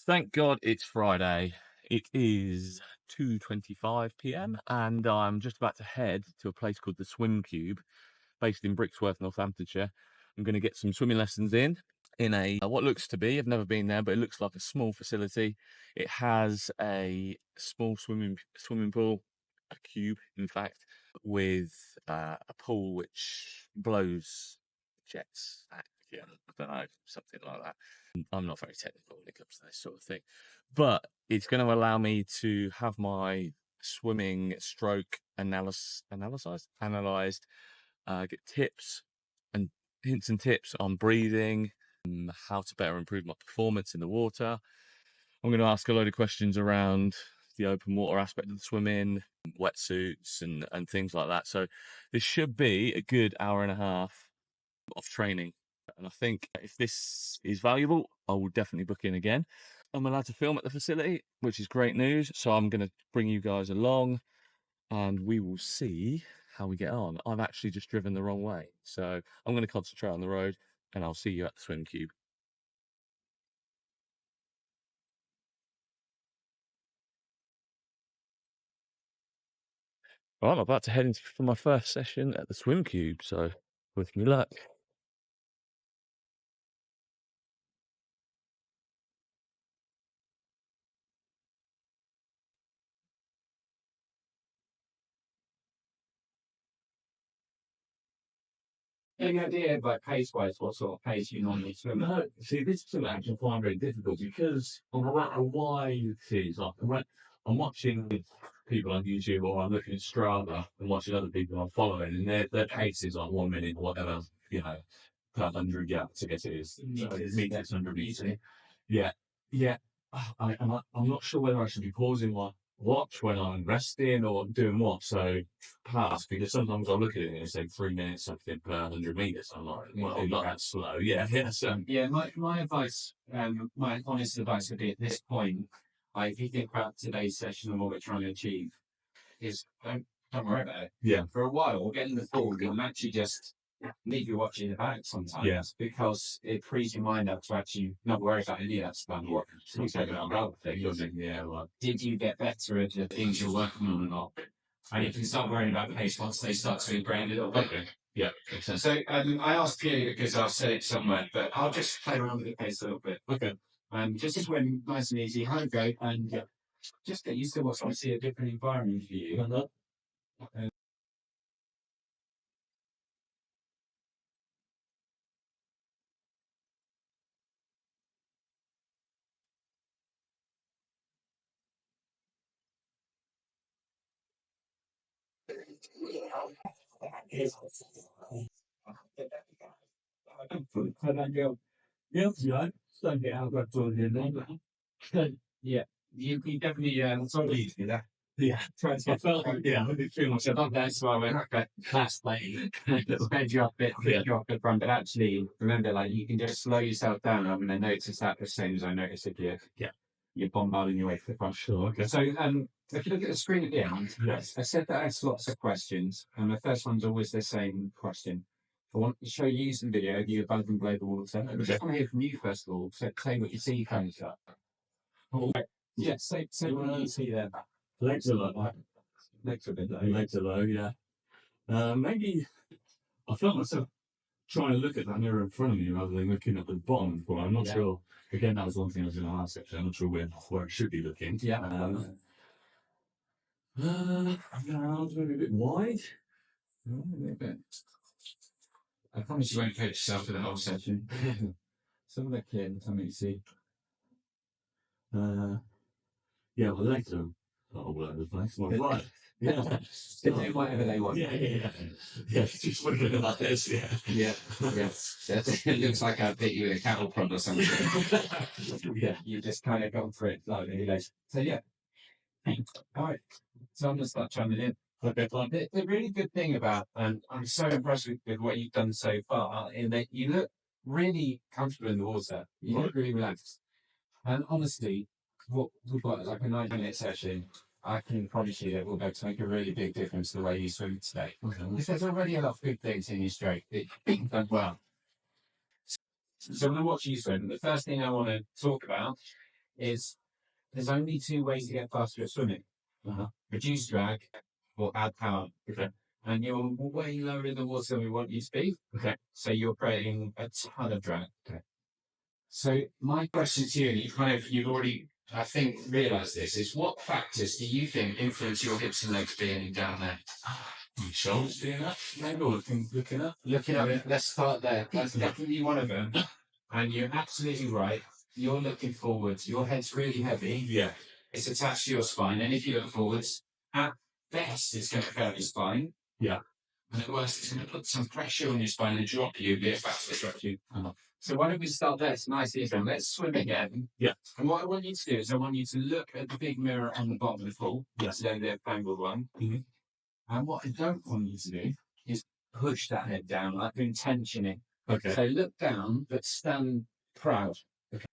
Thank God it's Friday. It is 2:25 p.m. and I'm just about to head to a place called the Swim Cube, based in Brixworth, Northamptonshire. I'm going to get some swimming lessons in a what looks to be, I've never been there, but it looks like a small facility. It has a small swimming pool, a cube, in fact, with a pool which blows jets. Yeah, I don't know, something like that. I'm not very technical when it comes to this sort of thing, but it's going to allow me to have my swimming stroke analyzed, get tips and hints and tips on breathing, how to better improve my performance in the water. I'm going to ask a load of questions around the open water aspect of the swimming, wetsuits and things like that. So this should be a good hour and a half of training. And I think if this is valuable, I will definitely book in again. I'm allowed to film at the facility, which is great news. So I'm going to bring you guys along and we will see how we get on. I've actually just driven the wrong way. So I'm going to concentrate on the road and I'll see you at the swim cube. Well, I'm about to head into for my first session at the swim cube. So wish me luck. Any idea, like pace-wise, what sort of pace you normally swim at? No, see, this is something I actually find very difficult because no matter why you see, it's like I'm watching people on YouTube or I'm looking at Strava and watching other people I'm following, and their pace is like 1 minute or whatever, per 100 yards, I guess it is. Meters, 100 meters. Yeah, yeah. I'm not sure whether I should be pausing my watch when I'm resting or doing what. So pass, because sometimes I look at it and it's like 3 minutes something per 100 meters. I'm like, well, not that slow. Yeah, yeah. So Yeah, my advice, my honest advice would be at this point, if you think about today's session and what we're trying to achieve, is don't worry about it. yeah, For a while, we'll get in the pool, you'll actually just leave your watch in the bag sometimes because it frees your mind up to actually not worry about any of that stuff. So you take it on other things. yeah, like, Did you get better at the things you're working on or not? And you can start worrying about pace once they start to ingrain it. okay. Yeah, makes sense. So I asked you because I've said it somewhere, but I'll just play around with the pace a little bit. Okay. Just swim nice and easy, high go, and just get used to what's obviously a different environment for you. Yeah, you definitely sorry that. Yeah, I felt like I did feel myself up there, so I went okay. That's like sped you up a bit, you up the front. But actually, remember, like you can just slow yourself down. I'm going to notice that the same as I noticed if you're bombarding your way to the front. Sure. Okay. So if you look at the screen again, Yes. I said that it's lots of questions, and the first one's always the same question. I want to show you some video of you above and below the water. I just want to hear from you first of all. So say what you see coming up. Yeah, say what you see there. Legs are low. Legs are a bit low. Legs are low, yeah. Maybe I felt myself trying to look at that mirror in front of me rather than looking at the bottom. But I'm not sure. Again, that was one thing I was going to ask. Actually, I'm not sure where it should be looking. Yeah. Arms maybe a bit wide. A little bit. I promise you won't coach yourself for the whole session. Some of the kids, tell me you see. Yeah, my legs are all over the place. Right. Yeah. They do whatever they want. Yeah. Just looking like this. Yeah. Yeah. It looks like I bit you with a cattle prod or something. Yeah. You just kind of gone for it. Like, so yeah. All right. So I'm going to start chiming in. Okay, fine. The really good thing about, and I'm so impressed with what you've done so far, in that you look really comfortable in the water. You look really relaxed. And honestly, what we've got like a 90-minute session. I can promise you that we'll be able to make a really big difference to the way you swim today. Okay. Because there's already a lot of good things in your stroke that you've done well. So I'm going to watch you swim. The first thing I want to talk about is there's only two ways to get faster at swimming. Reduce drag or add power. Okay. And you're way lower in the water than we want you to be. Okay. So you're creating a ton of drag. Okay. So my question to you, and you've already, I think, realised this, is what factors do you think influence your hips and legs being down there? Your shoulders being up, maybe, or looking up. Looking at it, let's start there. That's definitely one of them. And you're absolutely right. You're looking forwards. Your head's really heavy. Yeah. It's attached to your spine. And if you look forwards, at best, it's going to curve your spine. Yeah. And at worst, it's going to put some pressure on your spine and drop you, be it back to drop you. So why don't we start there? It's nice easy. Let's swim again. Yeah. And what I want you to do is I want you to look at the big mirror on the bottom of the pool. Yeah. So the angled one. Mm-hmm. And what I don't want you to do is push that head down, like doing tensioning. Okay. So look down, but stand proud. Okay.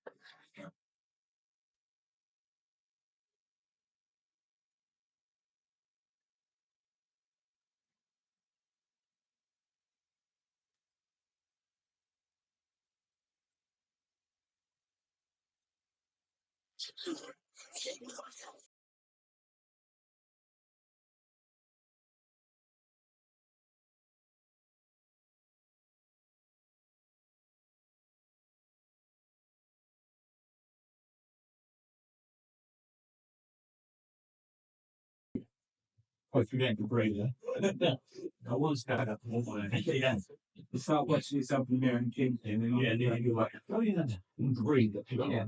Oh, if you're getting to breathe, I was stand up all my yeah. You start watching yourself in the mirror and thinking, and yeah, you're like, oh yeah, and breathe. Yeah.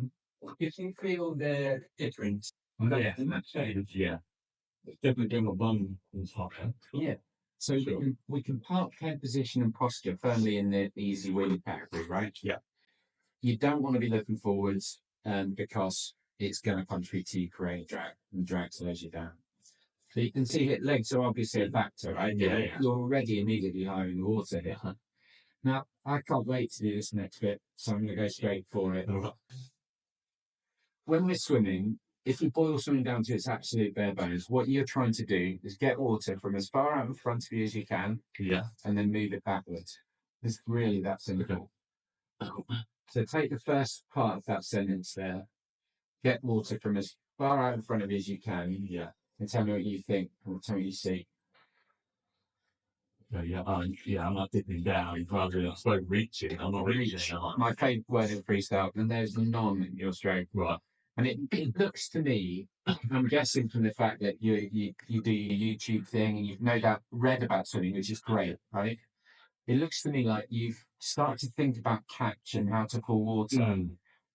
If you feel the difference, Yeah, and that's it. Yeah, it's definitely doing a bum and top. yeah. So Sure. we can park head position and posture firmly in the easy wheelie category, right? Yeah. You don't want to be looking forwards, because it's going to contribute to you creating drag, and drag slows you down. So you can see that legs are obviously a factor, right? Yeah, yeah. You're already immediately higher in the water here. Now, I can't wait to do this next bit, so I'm going to go straight for it. When we're swimming, if you boil swimming down to its absolute bare bones, what you're trying to do is get water from as far out in front of you as you can, Yeah. and then move it backwards. It's really that simple. So take the first part of that sentence there. Get water from as far out in front of you as you can. Yeah. And tell me what you think, or tell me what you see. Yeah, I'm not dipping down. I'm supposed reaching. I'm not reaching. My favourite word in freestyle, and there's none in your stroke. Right. And it looks to me, I'm guessing from the fact that you do your YouTube thing and you've no doubt read about swimming, which is great, right? It looks to me like you've started to think about catch and how to pull water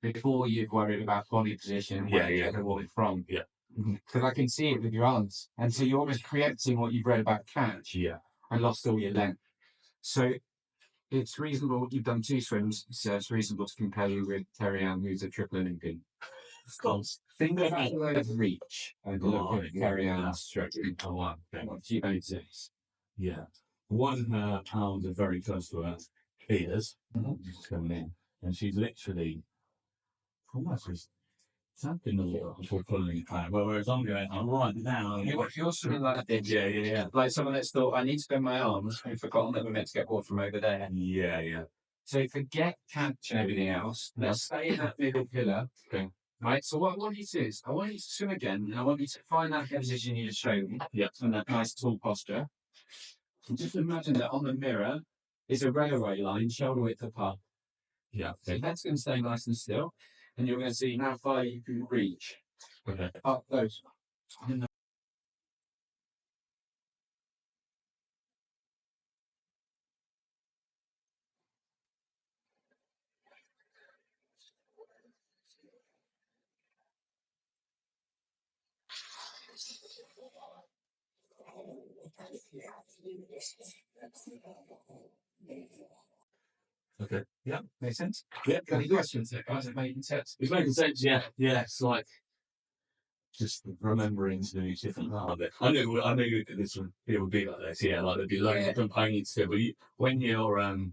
before you've worried about body position and where you're going to walk from. Yeah. Because I can see it with your arms. And so you're almost preempting what you've read about catch. Yeah. And lost all your length. So it's reasonable. You've done 2 swims, so it's reasonable to compare you with Terry Ann, who's a triple Olympian. Of course. Think about the reach and look at Terry Ann's stroke. Oh, wow. Okay. What do you notice? Yeah. One pound are very close to her ears. Just coming in. And she's literally almost just something a little before pulling it back. Whereas I'm going, I'm right now. You're swimming like this. Yeah. Like someone that's thought, I need to bend my arms and forgotten that we're meant to get water from over there. Yeah. So forget catch and everything else. Let's stay in that middle pillar. Okay. Right, so what I want you to do is, I want you to swim again, and I want you to find that position you just showed me. Yeah. And that nice tall posture. And just imagine that on the mirror is a railway line, shoulder width apart. Yeah. So your head's going to stay nice and still, and you're going to see how far you can reach. Okay. Up those. Okay. Yeah. Make sense? Yeah. Got any questions there, guys? It making sense? It's making sense. Yeah. It's like just remembering to do different part of it. I knew this would be like this. Yeah, like there'd be loads of components to it. But when you're well,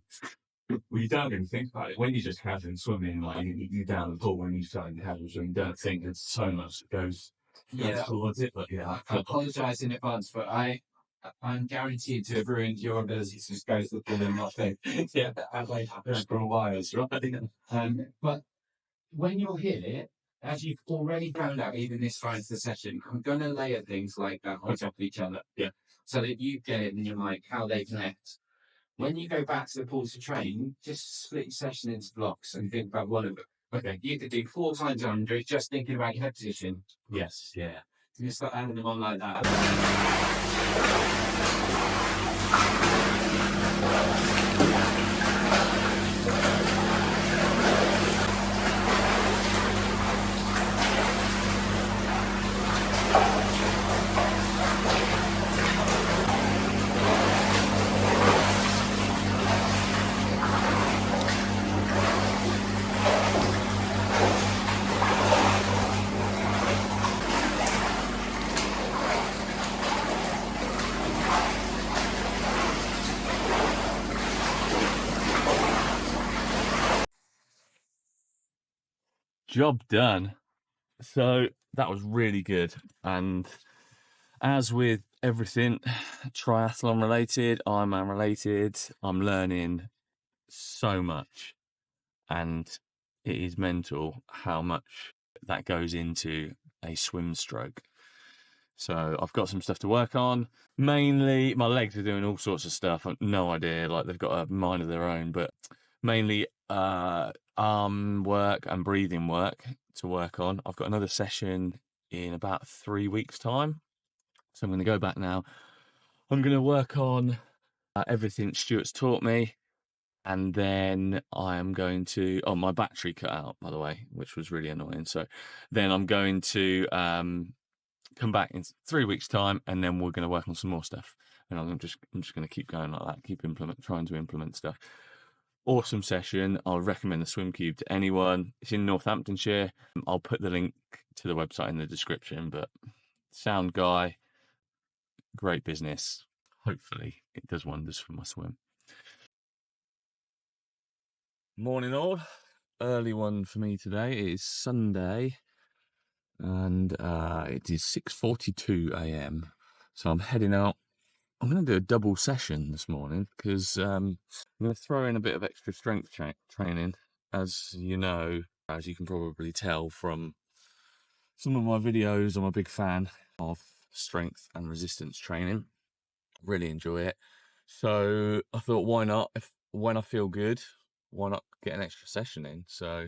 you don't even think about it. When you're just casually swimming, like you down the pool, when you start in casual swimming, you don't think there's so much that goes towards it. But yeah, I apologise in advance, but I'm guaranteed to have ruined your ability to just go to the pool and not think. yeah, that way happens for a while, right? But when you're here, as you've already found out, even this far into the session, I'm going to layer things like that on top of each other. Yeah. So that you get it and you're like, how they connect. When you go back to the pool to train, just split your session into blocks and think about one of them. Okay, you could do 4 times 100, just thinking about your head position. Yes. Yeah. You start adding them on like that. Job done. So that was really good. And as with everything triathlon related, Ironman related, I'm learning so much. And it is mental how much that goes into a swim stroke. So I've got some stuff to work on. Mainly, my legs are doing all sorts of stuff. I've no idea, like they've got a mind of their own, but mainly arm work and breathing work to work on. I've got another session in about 3 weeks' time. So I'm going to go back now. I'm going to work on everything Stuart's taught me. And then I am going to, oh, my battery cut out, by the way, which was really annoying. So then I'm going to come back in 3 weeks' time, and then we're going to work on some more stuff. And I'm just going to keep going like that, keep trying to implement stuff. Awesome session. I'll recommend the Swim Cube to anyone. It's in Northamptonshire. I'll put the link to the website in the description, but sound guy, great business. Hopefully it does wonders for my swim. Morning all. Early one for me today. It is Sunday and it is 6:42 a.m. So I'm heading out. I'm going to do a double session this morning because I'm going to throw in a bit of extra strength training. As you know, as you can probably tell from some of my videos, I'm a big fan of strength and resistance training. Really enjoy it. So I thought, why not? When I feel good, why not get an extra session in? So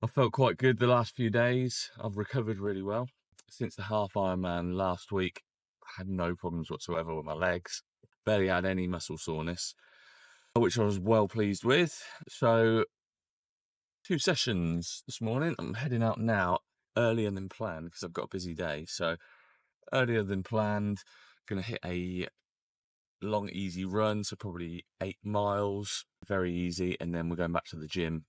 I felt quite good the last few days. I've recovered really well. Since the half Ironman last week, I had no problems whatsoever with my legs. Barely had any muscle soreness, which I was well pleased with. So 2 sessions this morning. I'm heading out now earlier than planned because I've got a busy day. So earlier than planned, going to hit a long, easy run. So probably 8 miles, very easy. And then we're going back to the gym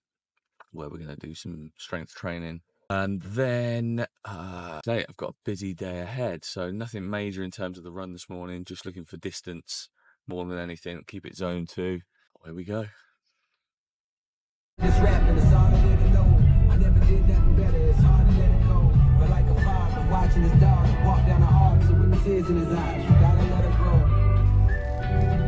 where we're going to do some strength training. And then today I've got a busy day ahead, so nothing major in terms of the run this morning, just looking for distance more than anything, keep it zone 2. Here we go. This rapping is all I really know. I never did nothing better, it's hard to let it go. But like a father watching his dog walk down the arches with tears in his eyes, you gotta let it grow.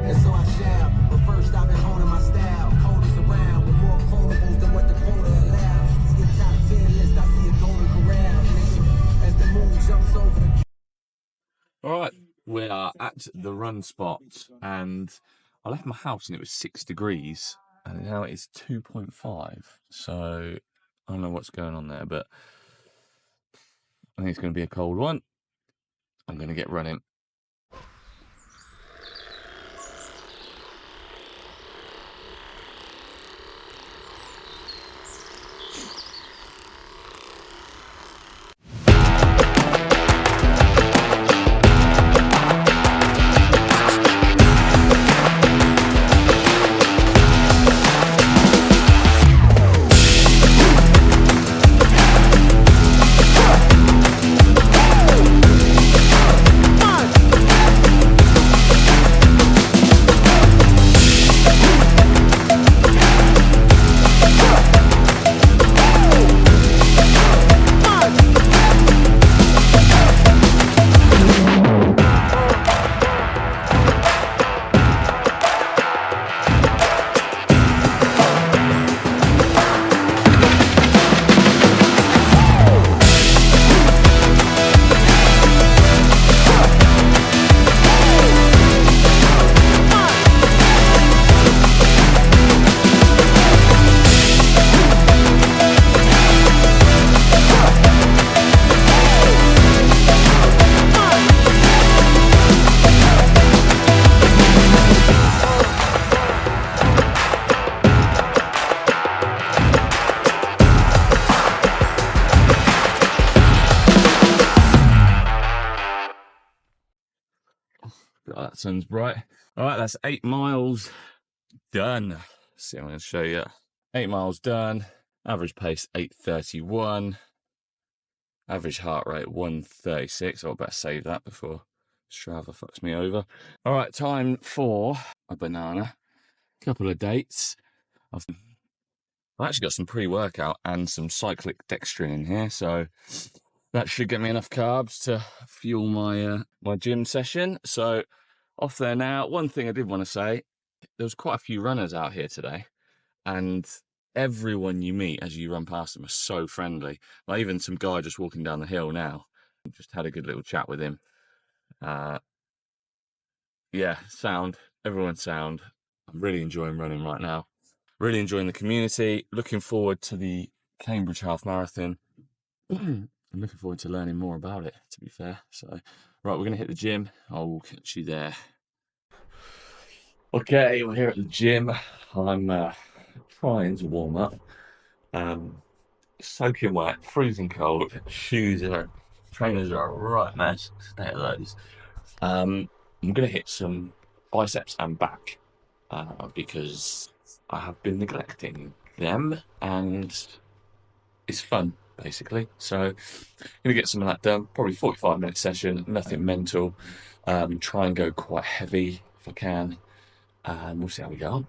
And so I shall, but first I've been honing my style. Coders around with more quotables than what the quota allows. See a top 10 list, I see a golden corral. Nigga, as the moon jumps over the... All right, we are at the run spot, and I left my house and it was 6 degrees, and now it is 2.5. So I don't know what's going on there, but I think it's going to be a cold one. I'm going to get running. that sun's bright. All right, that's 8 miles done. Let's see, I'm going to show you. 8 miles done. Average pace 8:31. Average heart rate 136. I better save that before Strava fucks me over. All right, time for a banana. Couple of dates. I've actually got some pre-workout and some cyclic dextrin in here, so that should get me enough carbs to fuel my my gym session. So off there now. One thing I did want to say, there was quite a few runners out here today, and everyone you meet as you run past them are so friendly. Like even some guy just walking down the hill now, just had a good little chat with him. Yeah, sound, everyone's sound. I'm really enjoying running right now. Really enjoying the community. Looking forward to the Cambridge Half Marathon. I'm looking forward to learning more about it, to be fair. So, right, we're going to hit the gym. I'll catch you there. Okay, we're here at the gym. I'm trying to warm up. Soaking wet, freezing cold. Trainers are a right mess. Stay at those. I'm going to hit some biceps and back because I have been neglecting them, and it's fun, basically. So I'm going to get some of that done. Probably 45-minute session, nothing mental. Try and go quite heavy if I can. We'll see how we go on.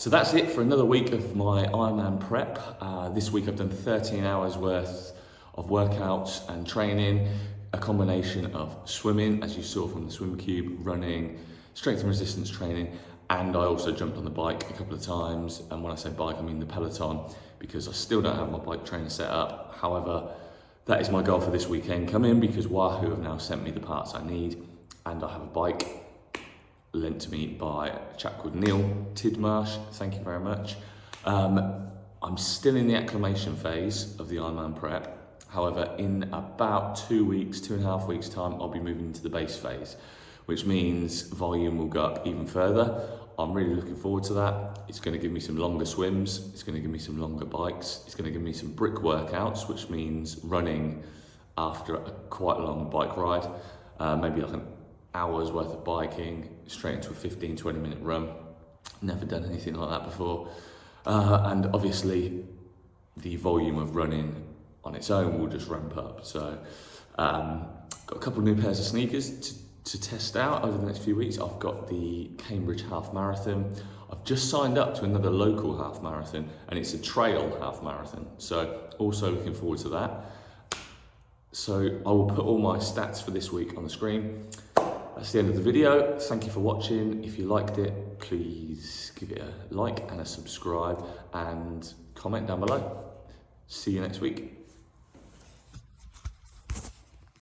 So that's it for another week of my Ironman prep. This week I've done 13 hours worth of workouts and training, a combination of swimming, as you saw from the swim cube, running, strength and resistance training, and I also jumped on the bike a couple of times. And when I say bike, I mean the Peloton, because I still don't have my bike trainer set up. However, that is my goal for this weekend coming, because Wahoo have now sent me the parts I need, and I have a bike lent to me by a chap called Neil Tidmarsh. Thank you very much. I'm still in the acclimation phase of the Ironman prep. However, in about 2.5 weeks time, I'll be moving into the base phase, which means volume will go up even further. I'm really looking forward to that. It's going to give me some longer swims. It's going to give me some longer bikes. It's going to give me some brick workouts, which means running after a quite long bike ride, maybe like an hour's worth of biking, straight into a 15-20 minute run. Never done anything like that before. And obviously the volume of running on its own will just ramp up. So got a couple of new pairs of sneakers to test out over the next few weeks. I've got the Cambridge Half Marathon. I've just signed up to another local half marathon, and it's a trail half marathon. So also looking forward to that. So I will put all my stats for this week on the screen. That's the end of the video. Thank you for watching. If you liked it, please give it a like and a subscribe and comment down below. See you next week.